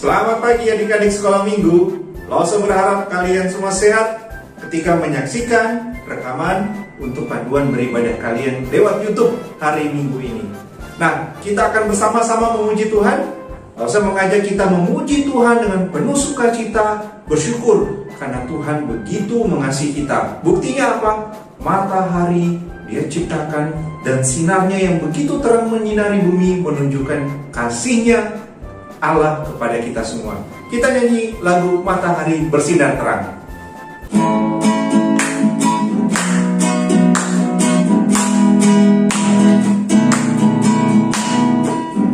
Selamat pagi adik-adik sekolah minggu. Lose berharap kalian semua sehat ketika menyaksikan rekaman untuk panduan beribadah kalian lewat YouTube hari Minggu ini. Nah, kita akan bersama-sama memuji Tuhan. Lose mengajak kita memuji Tuhan dengan penuh sukacita, bersyukur karena Tuhan begitu mengasihi kita. Buktinya apa? Matahari Dia ciptakan dan sinarnya yang begitu terang menyinari bumi menunjukkan kasih-Nya Allah kepada kita semua. Kita nyanyi lagu Matahari Bersinar Terang.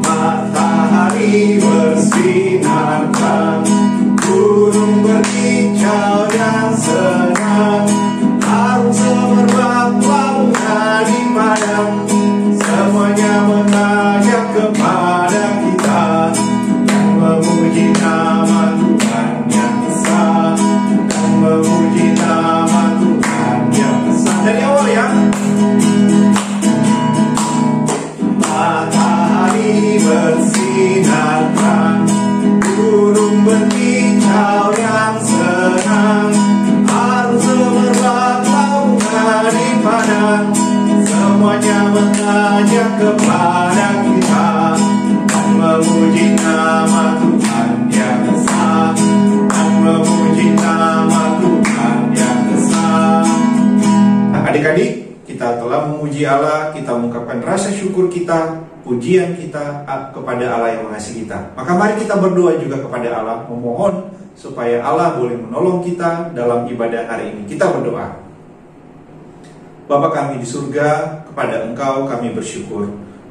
Matahari bersinar terang, burung berkicau dan senang, arung semerbak lautnya di padang, semuanya mengajak kepada kita yang memuji nama Tuhan yang esa, yang memuji nama Tuhan yang esa. Dari awal ya. Matahari bersinar terang, burung berkicau yang senang, arus semerbak lautnya di padang, semuanya mengajak kepada kita dan memuji nama Tuhan yang esa, dan memuji nama Tuhan yang esa. Nah, adik-adik, kita telah memuji Allah, kita mengungkapkan rasa syukur kita, pujian kita kepada Allah yang mengasihi kita. Maka mari kita berdoa juga kepada Allah, memohon supaya Allah boleh menolong kita dalam ibadah hari ini. Kita berdoa. Bapa kami di surga, kepada Engkau kami bersyukur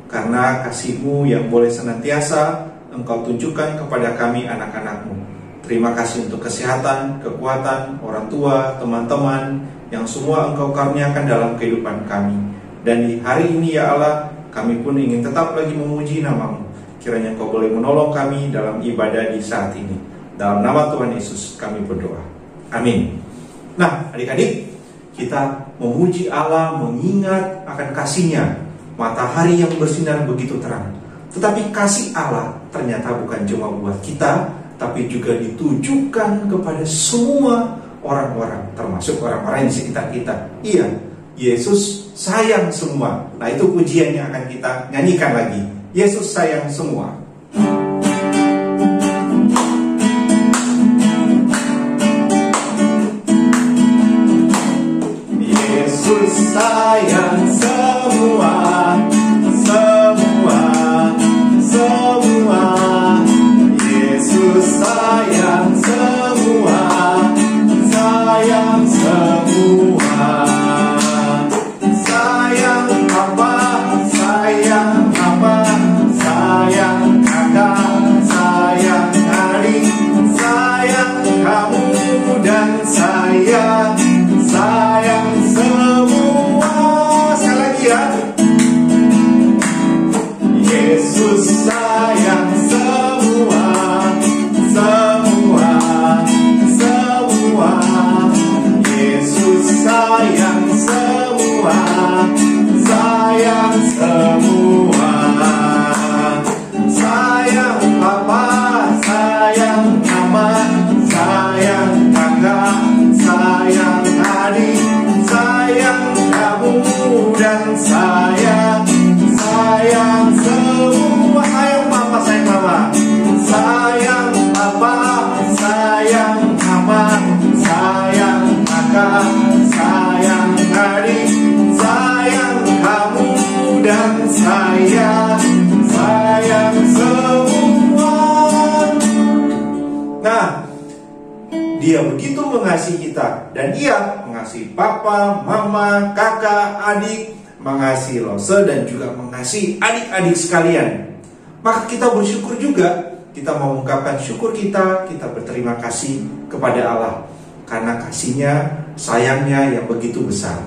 karena kasih-Mu yang boleh senantiasa Engkau tunjukkan kepada kami anak-anak-Mu. Terima kasih untuk kesehatan, kekuatan, orang tua, teman-teman yang semua Engkau karuniakan dalam kehidupan kami. Dan di hari ini ya Allah, kami pun ingin tetap lagi memuji nama-Mu. Kiranya Engkau boleh menolong kami dalam ibadah di saat ini. Dalam nama Tuhan Yesus kami berdoa. Amin. Nah, adik-adik, kita memuji Allah, mengingat akan kasih-Nya. Matahari yang bersinar begitu terang. Tetapi kasih Allah ternyata bukan cuma buat kita, tapi juga ditujukan kepada semua orang-orang, termasuk orang-orang di sekitar kita. Iya, Yesus sayang semua. Nah, itu pujian yang akan kita nyanyikan lagi. Yesus sayang semua. Yesus sayang semua, semua, semua. Yesus sayang semua, sayang semua. Sayang Papa, sayang Mama, sayang kakak, sayang adik, sayang kamu dan saya, sayang semua. Sekali lagi ya. Yesus sayang semua, semua, semua. Yesus sayang semua, sayang semua. Sayang Papa, sayang Mama, sayang kakak, sayang adik, sayang kamu dan saya, sayang semua. Sayang Papa, sayang Mama, sayang Papa, sayang Mama, sayang kakak, sayang adik, sayang kamu dan saya, sayang semua. Nah, Dia begitu mengasihi kita, dan Dia mengasihi papa, mama, kakak, adik, mengasihi Lose dan juga mengasihi adik-adik sekalian. Maka kita bersyukur juga, kita mengungkapkan syukur kita berterima kasih kepada Allah karena kasih-Nya, sayang-Nya yang begitu besar.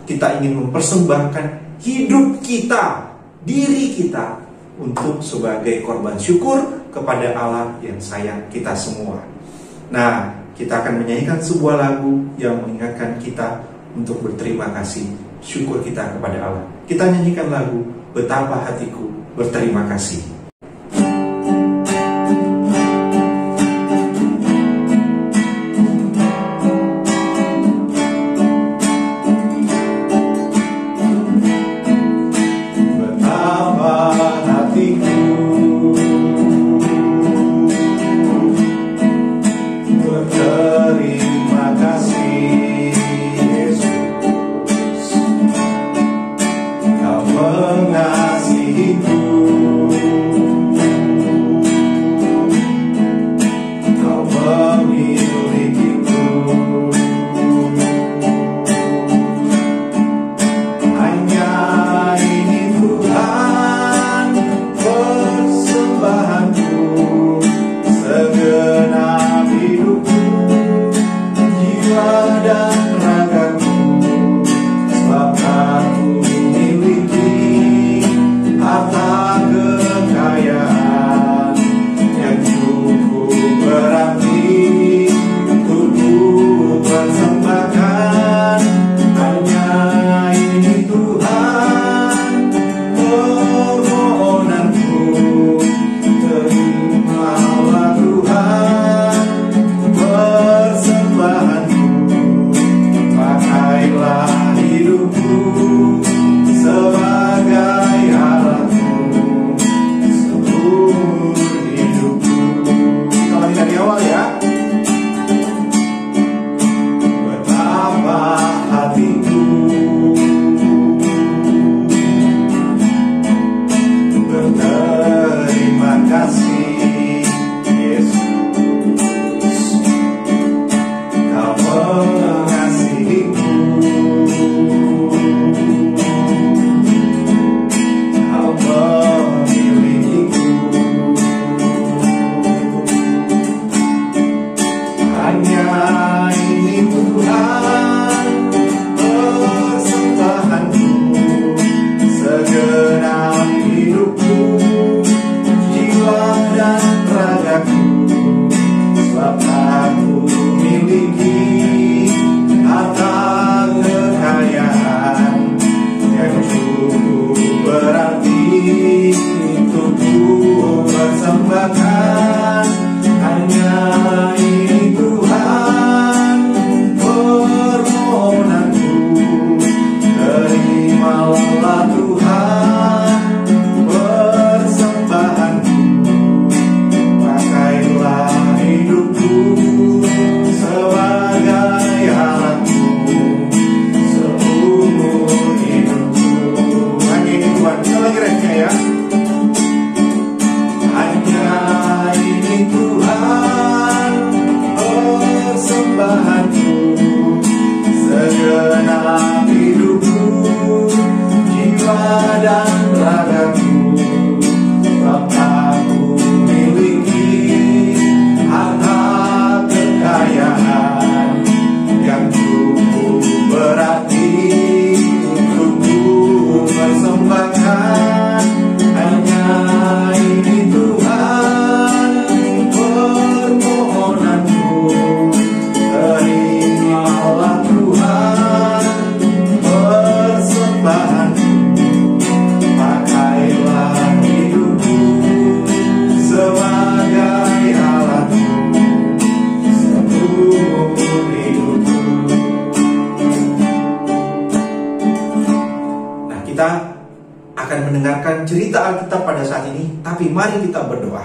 Kita ingin mempersembahkan hidup kita, diri kita untuk sebagai korban syukur kepada Allah yang sayang kita semua. Nah, kita akan menyanyikan sebuah lagu yang mengingatkan kita untuk berterima kasih, syukur kita kepada Allah. Kita nyanyikan lagu Betapa Hatiku Berterima Kasih. cerita Alkitab pada saat ini, tapi mari kita berdoa.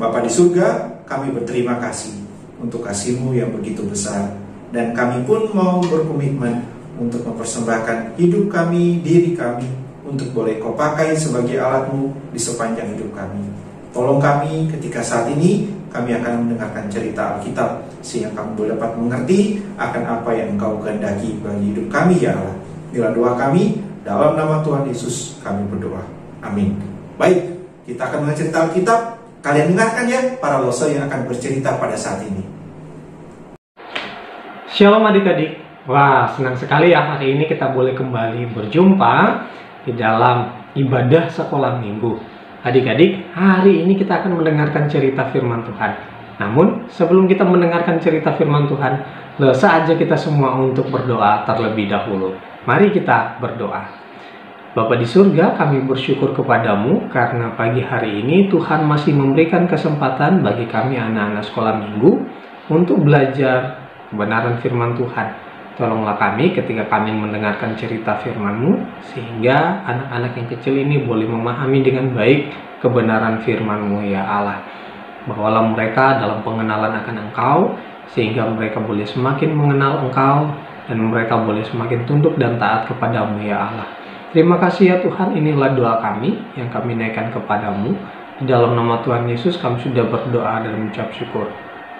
Bapa di surga, kami berterima kasih untuk kasih-Mu yang begitu besar, dan kami pun mau berkomitmen untuk mempersembahkan hidup kami, diri kami, untuk boleh Kau pakai sebagai alat-Mu di sepanjang hidup kami. Tolong kami ketika saat ini kami akan mendengarkan cerita Alkitab, sehingga kami boleh dapat mengerti akan apa yang Engkau kehendaki bagi hidup kami, ya Allah. Inilah doa kami, dalam nama Tuhan Yesus kami berdoa. Amin. Baik, kita akan mendengar cerita Alkitab. Kalian dengarkan ya para loso yang akan bercerita pada saat ini. Shalom adik-adik. Wah, senang sekali ya hari ini kita boleh kembali berjumpa di dalam ibadah sekolah minggu. Adik-adik, hari ini kita akan mendengarkan cerita firman Tuhan. Namun, sebelum kita mendengarkan cerita firman Tuhan, saatnya kita semua untuk berdoa terlebih dahulu. Mari kita berdoa. Bapa di surga, kami bersyukur kepadamu karena pagi hari ini Tuhan masih memberikan kesempatan bagi kami anak-anak sekolah minggu untuk belajar kebenaran firman Tuhan. Tolonglah kami ketika kami mendengarkan cerita firman-Mu, sehingga anak-anak yang kecil ini boleh memahami dengan baik kebenaran firman-Mu, ya Allah. Bawalah mereka dalam pengenalan akan Engkau, sehingga mereka boleh semakin mengenal Engkau, dan mereka boleh semakin tunduk dan taat kepadamu, ya Allah. Terima kasih ya Tuhan, inilah doa kami yang kami naikkan kepadamu. Di dalam nama Tuhan Yesus kami sudah berdoa dan mengucap syukur.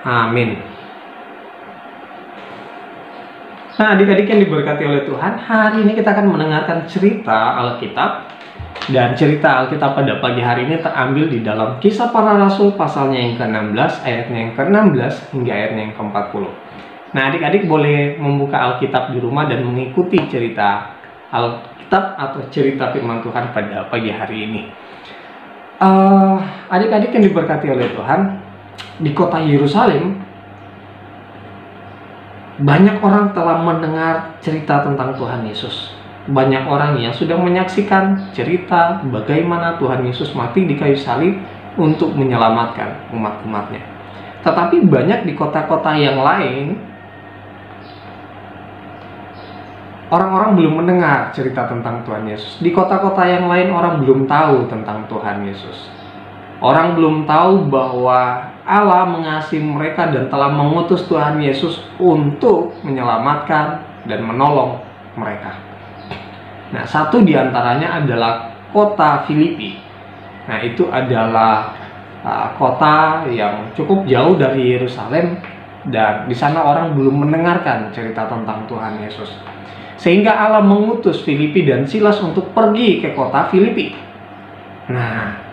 Amin. Nah, adik-adik yang diberkati oleh Tuhan, hari ini kita akan mendengarkan cerita Alkitab. Dan cerita Alkitab pada pagi hari ini terambil di dalam Kisah Para Rasul pasalnya yang ke-16, ayatnya yang ke-16 hingga ayatnya yang ke-40. Nah, adik-adik boleh membuka Alkitab di rumah dan mengikuti cerita Alkitab atau cerita firman Tuhan pada pagi hari ini. Adik-adik yang diberkati oleh Tuhan, di kota Yerusalem, banyak orang telah mendengar cerita tentang Tuhan Yesus. Banyak orang yang sudah menyaksikan cerita bagaimana Tuhan Yesus mati di kayu salib untuk menyelamatkan umat-umatnya. Tetapi banyak di kota-kota yang lain, orang-orang belum mendengar cerita tentang Tuhan Yesus. Di kota-kota yang lain orang belum tahu tentang Tuhan Yesus. Orang belum tahu bahwa Allah mengasihi mereka dan telah mengutus Tuhan Yesus untuk menyelamatkan dan menolong mereka. Nah, satu di antaranya adalah kota Filipi. Nah, itu adalah kota yang cukup jauh dari Yerusalem, dan di sana orang belum mendengarkan cerita tentang Tuhan Yesus. Sehingga Allah mengutus Filipi dan Silas untuk pergi ke kota Filipi. Nah,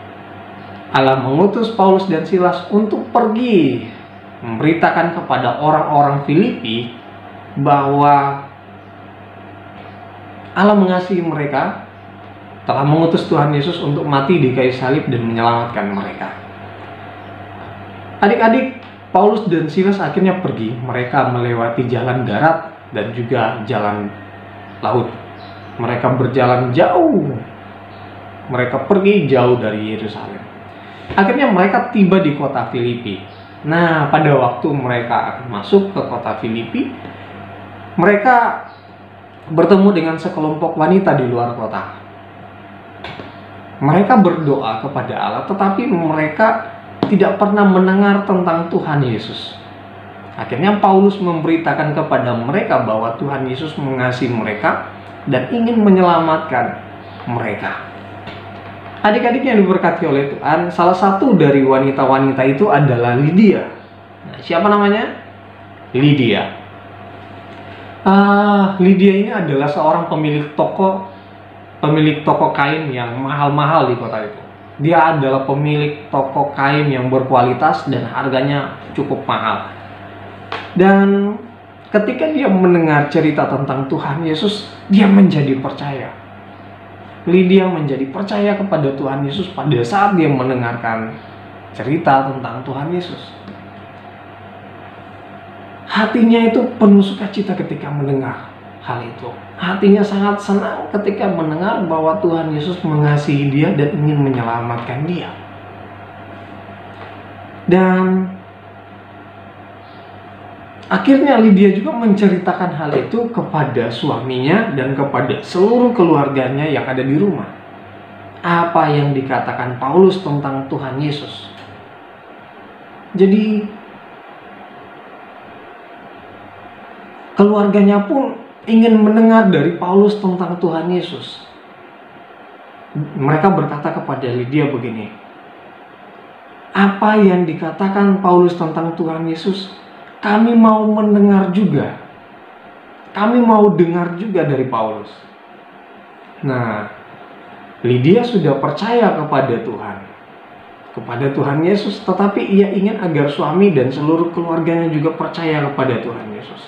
Allah mengutus Paulus dan Silas untuk pergi memberitakan kepada orang-orang Filipi bahwa Allah mengasihi mereka, telah mengutus Tuhan Yesus untuk mati di kayu salib dan menyelamatkan mereka. Adik-adik, Paulus dan Silas akhirnya pergi. Mereka melewati jalan darat dan juga jalan laut. Mereka berjalan jauh. Mereka pergi jauh dari Yerusalem. Akhirnya mereka tiba di kota Filipi. Nah, pada waktu mereka akan masuk ke kota Filipi, mereka bertemu dengan sekelompok wanita di luar kota. Mereka berdoa kepada Allah, tetapi mereka tidak pernah mendengar tentang Tuhan Yesus. Akhirnya Paulus memberitakan kepada mereka bahwa Tuhan Yesus mengasihi mereka dan ingin menyelamatkan mereka. Adik-adik yang diberkati oleh Tuhan, salah satu dari wanita-wanita itu adalah Lydia. Nah, siapa namanya? Lydia. Lydia ini adalah seorang pemilik toko kain yang mahal-mahal di kota itu. Dia adalah pemilik toko kain yang berkualitas dan harganya cukup mahal. Dan ketika dia mendengar cerita tentang Tuhan Yesus, dia menjadi percaya. Lydia menjadi percaya kepada Tuhan Yesus pada saat dia mendengarkan cerita tentang Tuhan Yesus. Hatinya itu penuh sukacita ketika mendengar hal itu. Hatinya sangat senang ketika mendengar bahwa Tuhan Yesus mengasihi dia dan ingin menyelamatkan dia. Dan akhirnya Lydia juga menceritakan hal itu kepada suaminya dan kepada seluruh keluarganya yang ada di rumah. apa yang dikatakan Paulus tentang Tuhan Yesus. Jadi keluarganya pun ingin mendengar dari Paulus tentang Tuhan Yesus. Mereka berkata kepada Lydia begini, apa yang dikatakan Paulus tentang Tuhan Yesus, kami mau mendengar juga. Kami mau dengar juga dari Paulus. Nah, Lydia sudah percaya kepada Tuhan Yesus, tetapi ia ingin agar suami dan seluruh keluarganya juga percaya kepada Tuhan Yesus.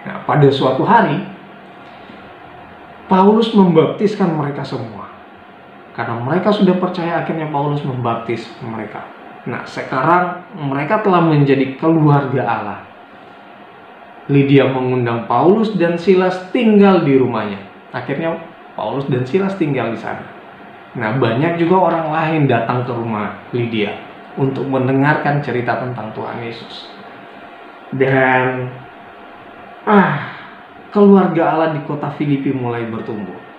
Nah, pada suatu hari, Paulus membaptiskan mereka semua. Karena mereka sudah percaya, akhirnya Paulus membaptis mereka. Nah, sekarang mereka telah menjadi keluarga Allah. Lydia mengundang Paulus dan Silas tinggal di rumahnya. Akhirnya Paulus dan Silas tinggal di sana. Nah, banyak juga orang lain datang ke rumah Lydia untuk mendengarkan cerita tentang Tuhan Yesus. Dan keluarga Allah di kota Filipi mulai bertumbuh.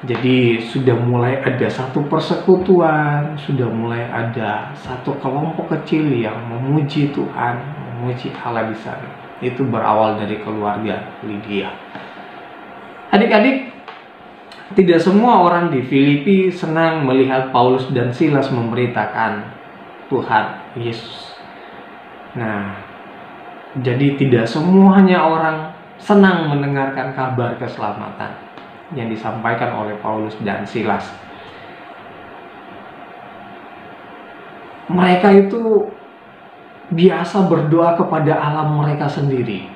Jadi sudah mulai ada satu persekutuan, sudah mulai ada satu kelompok kecil yang memuji Tuhan, memuji Allah di sana. Itu berawal dari keluarga Lydia. Adik-adik, tidak semua orang di Filipi senang melihat Paulus dan Silas memberitakan Tuhan Yesus. Nah, jadi tidak semuanya orang senang mendengarkan kabar keselamatan yang disampaikan oleh Paulus dan Silas. Mereka itu biasa berdoa kepada Allah mereka sendiri.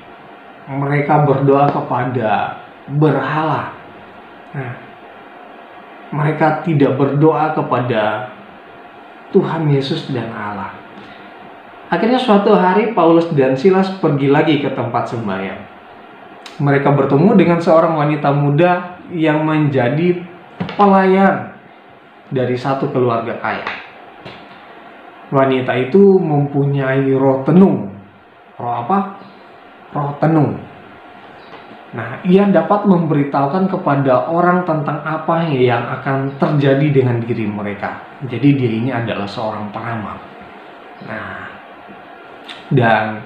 Mereka berdoa kepada berhala. Nah, mereka tidak berdoa kepada Tuhan Yesus dan Allah. Akhirnya suatu hari Paulus dan Silas pergi lagi ke tempat sembahyang. Mereka bertemu dengan seorang wanita muda yang menjadi pelayan dari satu keluarga kaya. Wanita itu mempunyai roh tenung. Roh apa? Roh tenung. Nah, ia dapat memberitahukan kepada orang tentang apa yang akan terjadi dengan diri mereka. Jadi dia ini adalah seorang peramal. Nah, dan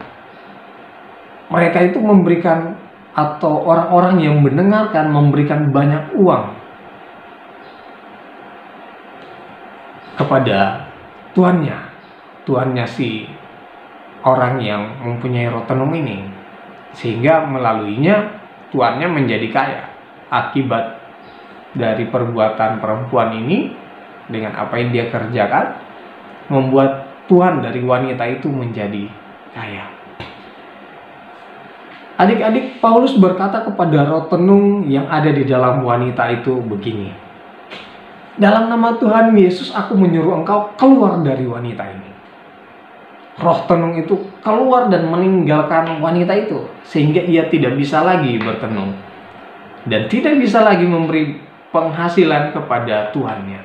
mereka itu memberikan, atau orang-orang yang mendengarkan memberikan banyak uang kepada tuannya si orang yang mempunyai roh tenung ini, sehingga melaluinya tuannya menjadi kaya. Akibat dari perbuatan perempuan ini dengan apa yang dia kerjakan, membuat tuan dari wanita itu menjadi kaya. Adik-adik, Paulus berkata kepada roh tenung yang ada di dalam wanita itu begini, dalam nama Tuhan Yesus aku menyuruh engkau keluar dari wanita ini. Roh tenung itu keluar dan meninggalkan wanita itu, sehingga ia tidak bisa lagi bertenung dan tidak bisa lagi memberi penghasilan kepada tuannya.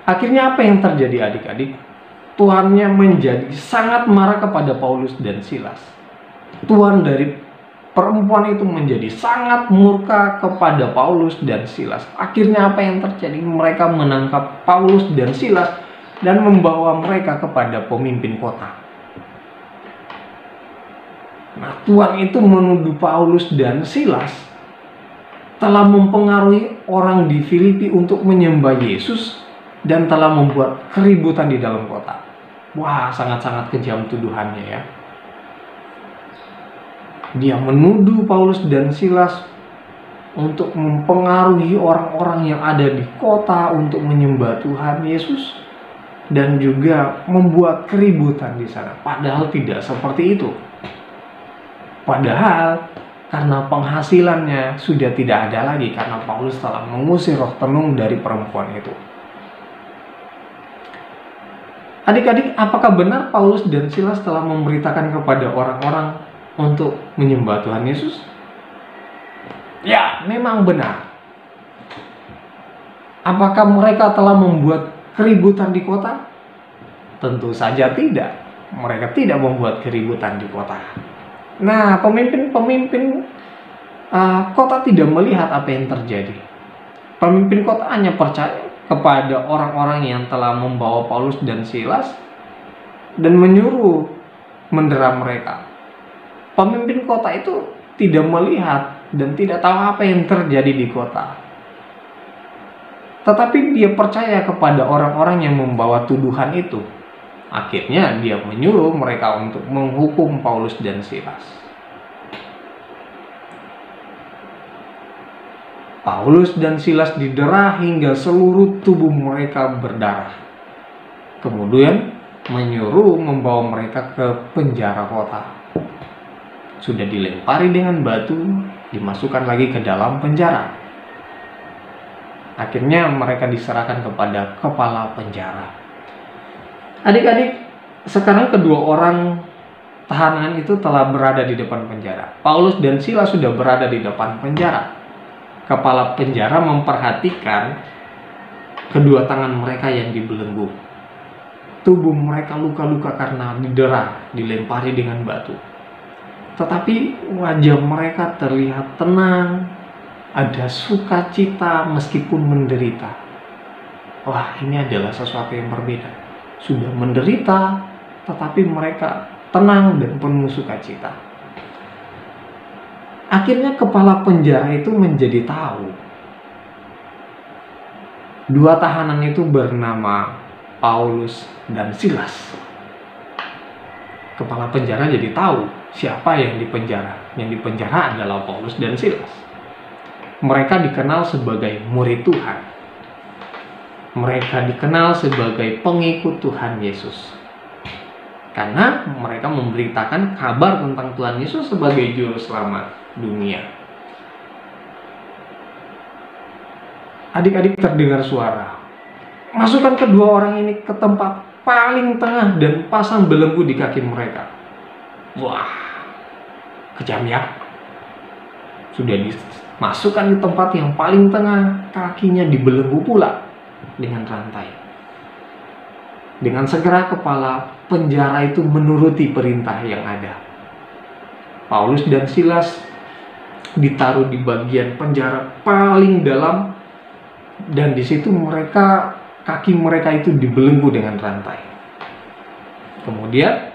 Akhirnya apa yang terjadi, adik-adik? Tuannya menjadi sangat marah kepada Paulus dan Silas. Tuan dari perempuan itu menjadi sangat murka kepada Paulus dan Silas. Akhirnya apa yang terjadi? Mereka menangkap Paulus dan Silas dan membawa mereka kepada pemimpin kota. Nah, tuan itu menuduh Paulus dan Silas telah mempengaruhi orang di Filipi untuk menyembah Yesus dan telah membuat keributan di dalam kota. Wah, sangat-sangat kejam tuduhannya ya. Dia menuduh Paulus dan Silas untuk mempengaruhi orang-orang yang ada di kota untuk menyembah Tuhan Yesus dan juga membuat keributan di sana. Padahal tidak seperti itu. Padahal karena penghasilannya sudah tidak ada lagi karena Paulus telah mengusir roh tenung dari perempuan itu. Adik-adik, apakah benar Paulus dan Silas telah memberitakan kepada orang-orang untuk menyembah Tuhan Yesus? Ya, memang benar. Apakah mereka telah membuat keributan di kota? Tentu saja tidak. Mereka tidak membuat keributan di kota. Nah, pemimpin-pemimpin kota tidak melihat apa yang terjadi. Pemimpin kota hanya percaya kepada orang-orang yang telah membawa Paulus dan Silas dan menyuruh mendera mereka. Pemimpin kota itu tidak melihat dan tidak tahu apa yang terjadi di kota. Tetapi dia percaya kepada orang-orang yang membawa tuduhan itu. Akhirnya dia menyuruh mereka untuk menghukum Paulus dan Silas. Paulus dan Silas didera hingga seluruh tubuh mereka berdarah. Kemudian menyuruh membawa mereka ke penjara kota. Sudah dilempari dengan batu, dimasukkan lagi ke dalam penjara. Akhirnya mereka diserahkan kepada kepala penjara. Adik-adik, sekarang kedua orang tahanan itu telah berada di depan penjara. Paulus dan Silas sudah berada di depan penjara. Kepala penjara memperhatikan kedua tangan mereka yang dibelenggu. Tubuh mereka luka-luka karena didera, dilempari dengan batu. Tetapi wajah mereka terlihat tenang, ada sukacita meskipun menderita. Wah, ini adalah sesuatu yang berbeda. Sudah menderita, tetapi mereka tenang dan penuh sukacita. Akhirnya kepala penjara itu menjadi tahu. Dua tahanan itu bernama Paulus dan Silas. Kepala penjara jadi tahu siapa yang dipenjara. Yang dipenjara adalah Paulus dan Silas. Mereka dikenal sebagai murid Tuhan. Mereka dikenal sebagai pengikut Tuhan Yesus. Karena mereka memberitakan kabar tentang Tuhan Yesus sebagai juru selamat dunia. Adik-adik, terdengar suara. Masukkan kedua orang ini ke tempat paling tengah dan pasang belenggu di kaki mereka. Wah, kejam ya. Sudah dimasukkan di tempat yang paling tengah, kakinya dibelenggu pula dengan rantai. Dengan segera kepala penjara itu menuruti perintah yang ada. Paulus dan Silas ditaruh di bagian penjara paling dalam, dan di situ kaki mereka itu dibelenggu dengan rantai. Kemudian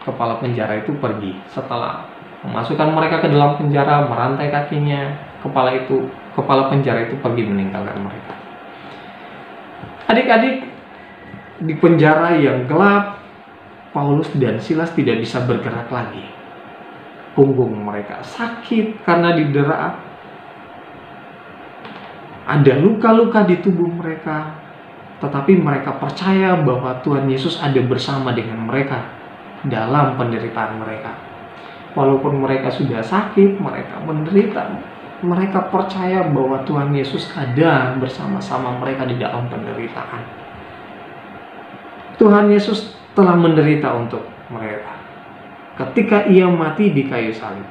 kepala penjara itu pergi. Setelah memasukkan mereka ke dalam penjara, merantai kakinya, kepala penjara itu pergi meninggalkan mereka. Adik-adik, di penjara yang gelap, Paulus dan Silas tidak bisa bergerak lagi. Punggung mereka sakit karena didera. Ada luka-luka di tubuh mereka, tetapi mereka percaya bahwa Tuhan Yesus ada bersama dengan mereka dalam penderitaan mereka. Walaupun mereka sudah sakit, mereka menderita, mereka percaya bahwa Tuhan Yesus ada bersama-sama mereka di dalam penderitaan. Tuhan Yesus telah menderita untuk mereka. Ketika ia mati di kayu salib,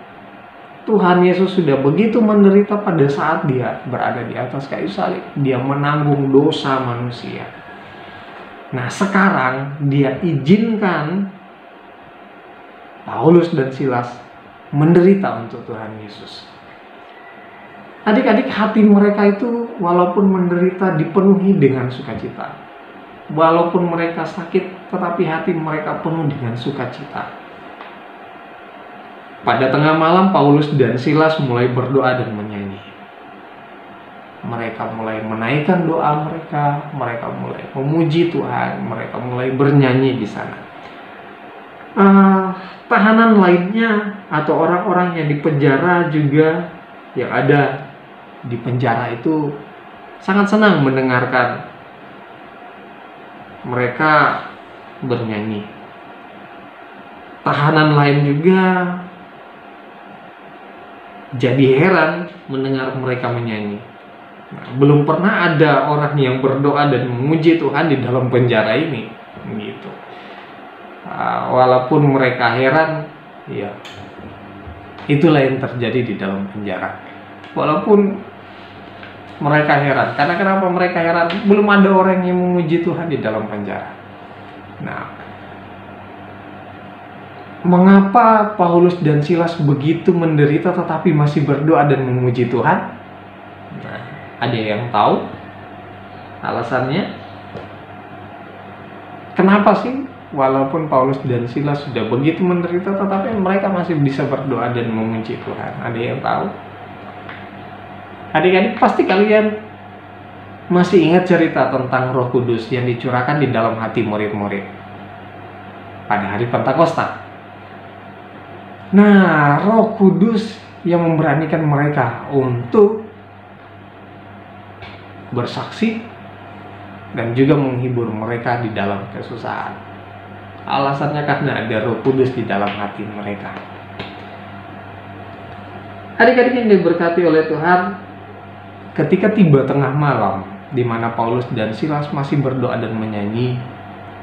Tuhan Yesus sudah begitu menderita pada saat dia berada di atas kayu salib. Dia menanggung dosa manusia. Nah, sekarang dia izinkan Paulus dan Silas menderita untuk Tuhan Yesus. Adik-adik, hati mereka itu walaupun menderita dipenuhi dengan sukacita. Walaupun mereka sakit, tetapi hati mereka penuh dengan sukacita. Pada tengah malam, Paulus dan Silas mulai berdoa dan menyanyi. Mereka mulai menaikkan doa mereka mulai memuji Tuhan, mereka mulai bernyanyi di sana. Tahanan lainnya atau orang-orang yang di penjara juga yang ada di penjara itu sangat senang mendengarkan mereka bernyanyi. Tahanan lain juga jadi heran mendengar mereka menyanyi. Nah, belum pernah ada orang yang berdoa dan memuji Tuhan di dalam penjara ini, gitu. Walaupun mereka heran, ya, itulah yang terjadi di dalam penjara. Walaupun mereka heran, karena kenapa mereka heran? Belum ada orang yang memuji Tuhan di dalam penjara. Nah, mengapa Paulus dan Silas begitu menderita tetapi masih berdoa dan memuji Tuhan? Nah, ada yang tahu alasannya? Kenapa sih walaupun Paulus dan Silas sudah begitu menderita tetapi mereka masih bisa berdoa dan memuji Tuhan? Ada yang tahu? Adik-adik, pasti kalian masih ingat cerita tentang Roh Kudus yang dicurahkan di dalam hati murid-murid pada hari Pentakosta. Nah, Roh Kudus yang memberanikan mereka untuk bersaksi dan juga menghibur mereka di dalam kesusahan. Alasannya karena ada Roh Kudus di dalam hati mereka. Adik-adik yang diberkati oleh Tuhan, ketika tiba tengah malam di mana Paulus dan Silas masih berdoa dan menyanyi,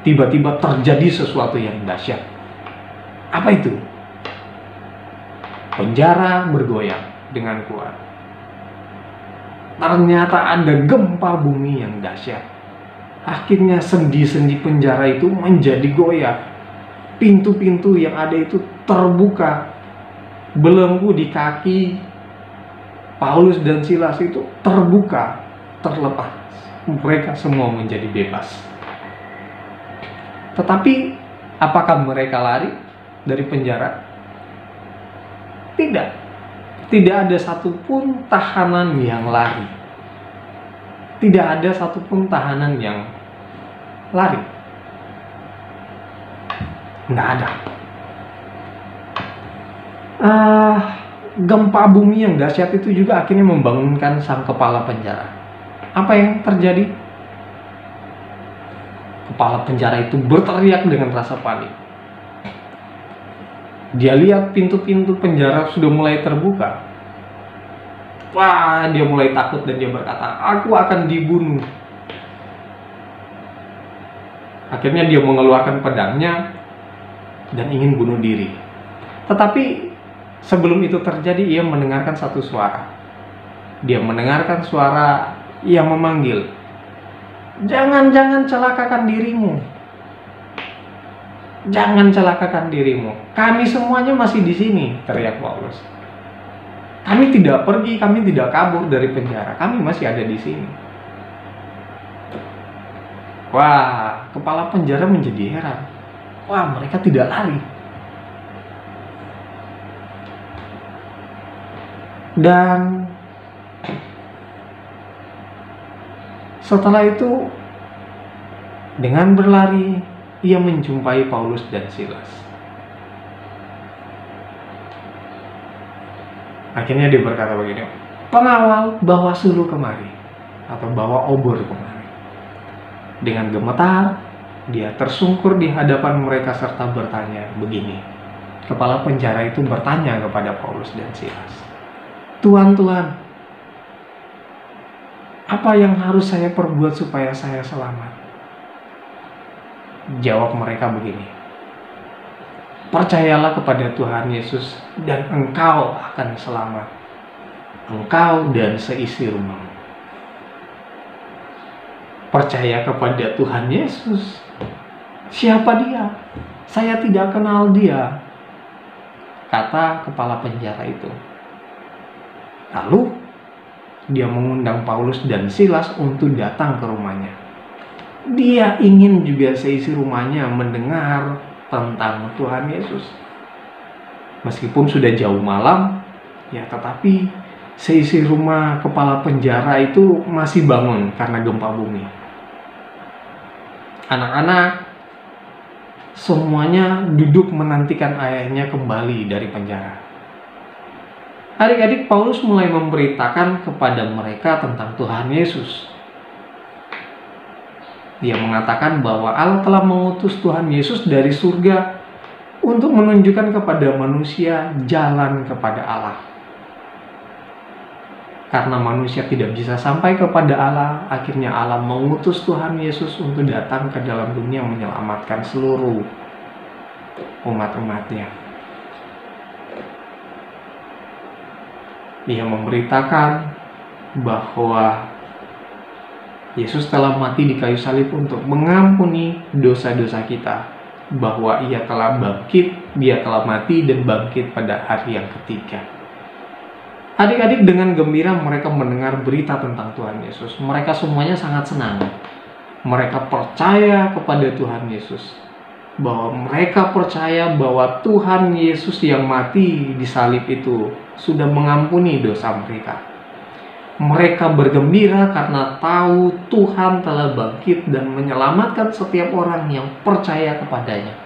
tiba-tiba terjadi sesuatu yang dahsyat. Apa itu? Penjara bergoyang dengan kuat. Ternyata ada gempa bumi yang dahsyat. Akhirnya sendi-sendi penjara itu menjadi goyah. Pintu-pintu yang ada itu terbuka. Belenggu di kaki Paulus dan Silas itu terbuka, terlepas. Mereka semua menjadi bebas. Tetapi apakah mereka lari dari penjara? Tidak. Tidak ada satupun tahanan yang lari. Tidak ada satupun tahanan yang lari. Nggak ada. Gempa bumi yang dahsyat itu juga akhirnya membangunkan sang kepala penjara. Apa yang terjadi? Kepala penjara itu berteriak dengan rasa panik. Dia lihat pintu-pintu penjara sudah mulai terbuka. Wah, dia mulai takut dan dia berkata, "Aku akan dibunuh." Akhirnya dia mengeluarkan pedangnya dan ingin bunuh diri. Tetapi sebelum itu terjadi, ia mendengarkan satu suara. Dia mendengarkan suara yang memanggil, "Jangan celakakan dirimu. Jangan celakakan dirimu. Kami semuanya masih di sini," teriak Paulus. "Kami tidak pergi, kami tidak kabur dari penjara. Kami masih ada di sini." Wah, kepala penjara menjadi heran. Wah, mereka tidak lari. Dan setelah itu, dengan berlari, ia menjumpai Paulus dan Silas. Akhirnya dia berkata begini, "Pengawal, bawa suluh kemari," atau bawa obor kemari. Dengan gemetar, dia tersungkur di hadapan mereka serta bertanya begini. Kepala penjara itu bertanya kepada Paulus dan Silas, "Tuan, apa yang harus saya perbuat supaya saya selamat?" Jawab mereka begini, "Percayalah kepada Tuhan Yesus dan engkau akan selamat, engkau dan seisi rumahmu." Percaya kepada Tuhan Yesus. Siapa dia? Saya tidak kenal dia, kata kepala penjara itu. Lalu dia mengundang Paulus dan Silas untuk datang ke rumahnya. Dia ingin juga seisi rumahnya mendengar tentang Tuhan Yesus. Meskipun sudah jauh malam, ya tetapi seisi rumah kepala penjara itu masih bangun karena gempa bumi. Anak-anak semuanya duduk menantikan ayahnya kembali dari penjara. Adik-adik, Paulus mulai memberitakan kepada mereka tentang Tuhan Yesus. Dia mengatakan bahwa Allah telah mengutus Tuhan Yesus dari surga untuk menunjukkan kepada manusia jalan kepada Allah. Karena manusia tidak bisa sampai kepada Allah, akhirnya Allah mengutus Tuhan Yesus untuk datang ke dalam dunia menyelamatkan seluruh umat-umatnya. Ia memberitakan bahwa Yesus telah mati di kayu salib untuk mengampuni dosa-dosa kita bahwa ia telah bangkit, dia telah mati dan bangkit pada hari yang ketiga. Adik-adik dengan gembira mereka mendengar berita tentang Tuhan Yesus. Mereka semuanya sangat senang. Mereka percaya kepada Tuhan Yesus. Bahwa mereka percaya bahwa Tuhan Yesus yang mati di salib itu sudah mengampuni dosa mereka. Mereka bergembira karena tahu Tuhan telah bangkit dan menyelamatkan setiap orang yang percaya kepadanya.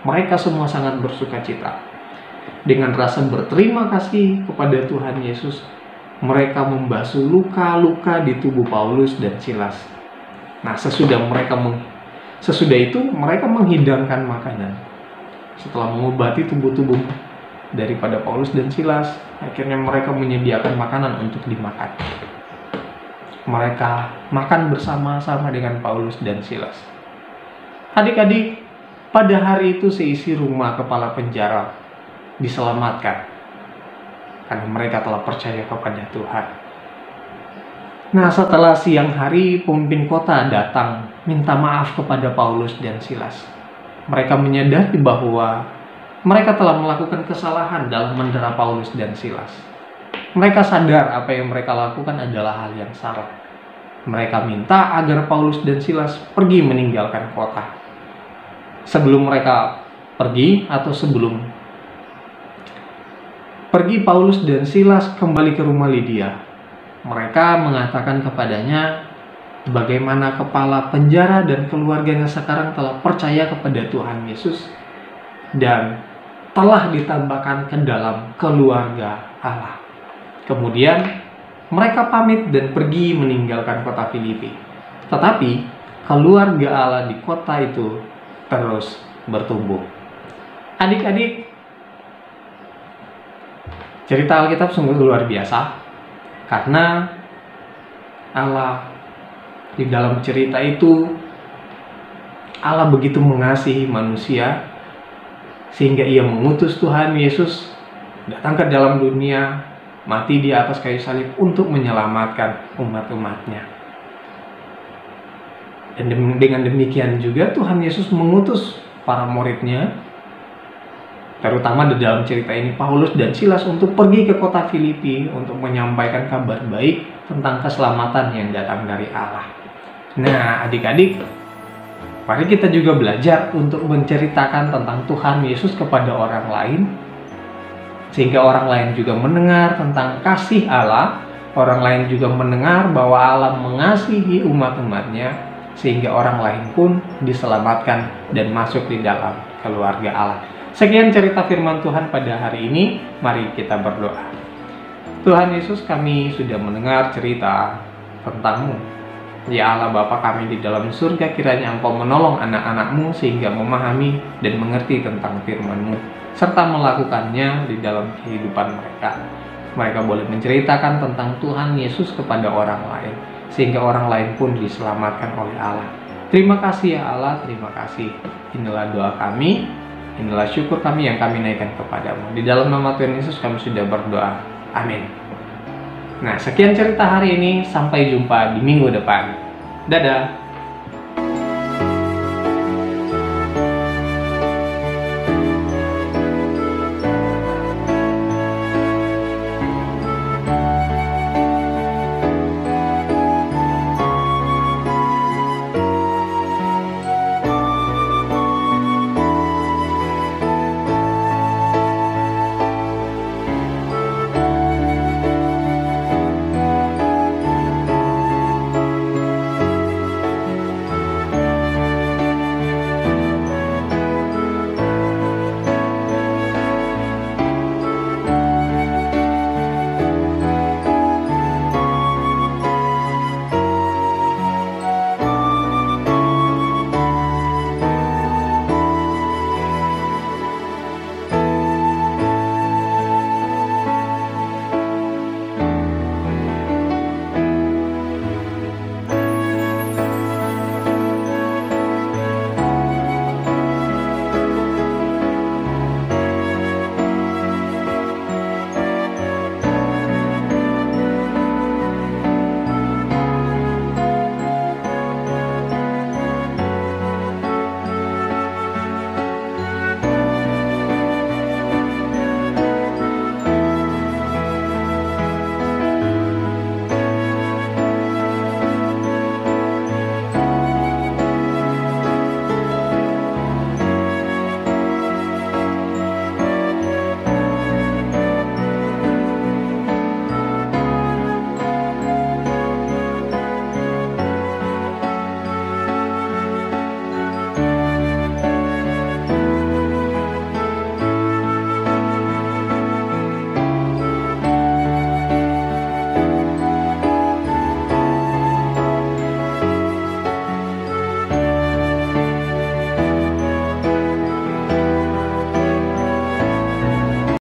Mereka semua sangat bersukacita. Dengan rasa berterima kasih kepada Tuhan Yesus, mereka membasuh luka-luka di tubuh Paulus dan Silas. Nah, sesudah itu mereka menghidangkan makanan. Setelah mengobati tubuh-tubuh daripada Paulus dan Silas, akhirnya mereka menyediakan makanan untuk dimakan. Mereka makan bersama-sama dengan Paulus dan Silas. Adik-adik, pada hari itu seisi rumah kepala penjara diselamatkan karena mereka telah percaya kepada Tuhan. Nah, setelah siang hari, pemimpin kota datang minta maaf kepada Paulus dan Silas. Mereka menyadari bahwa mereka telah melakukan kesalahan dalam mendera Paulus dan Silas. Mereka sadar apa yang mereka lakukan adalah hal yang salah. Mereka minta agar Paulus dan Silas pergi meninggalkan kota. Sebelum mereka pergi Paulus dan Silas kembali ke rumah Lydia. Mereka mengatakan kepadanya bagaimana kepala penjara dan keluarganya sekarang telah percaya kepada Tuhan Yesus dan telah ditambahkan ke dalam keluarga Allah. Kemudian mereka pamit dan pergi meninggalkan kota Filipi. Tetapi keluarga Allah di kota itu terus bertumbuh. Adik-adik, cerita Alkitab sungguh luar biasa. Karena Allah di dalam cerita itu, Allah begitu mengasihi manusia sehingga ia mengutus Tuhan Yesus datang ke dalam dunia, mati di atas kayu salib untuk menyelamatkan umat-umatnya. Dan dengan demikian juga Tuhan Yesus mengutus para muridnya, terutama di dalam cerita ini Paulus dan Silas, untuk pergi ke kota Filipi untuk menyampaikan kabar baik tentang keselamatan yang datang dari Allah. Nah, adik-adik, mari kita juga belajar untuk menceritakan tentang Tuhan Yesus kepada orang lain, sehingga orang lain juga mendengar tentang kasih Allah. Orang lain juga mendengar bahwa Allah mengasihi umat-umatnya, sehingga orang lain pun diselamatkan dan masuk di dalam keluarga Allah. Sekian cerita firman Tuhan pada hari ini. Mari kita berdoa. Tuhan Yesus, kami sudah mendengar cerita tentang-Mu. Ya Allah Bapa kami di dalam surga, kiranya Engkau menolong anak-anak-Mu sehingga memahami dan mengerti tentang firman-Mu, serta melakukannya di dalam kehidupan mereka. Mereka boleh menceritakan tentang Tuhan Yesus kepada orang lain, sehingga orang lain pun diselamatkan oleh Allah. Terima kasih ya Allah, terima kasih. Inilah doa kami. Inilah syukur kami yang kami naikkan kepadamu. Di dalam nama Tuhan Yesus kami sudah berdoa. Amin. Nah, sekian cerita hari ini. Sampai jumpa di minggu depan. Dadah.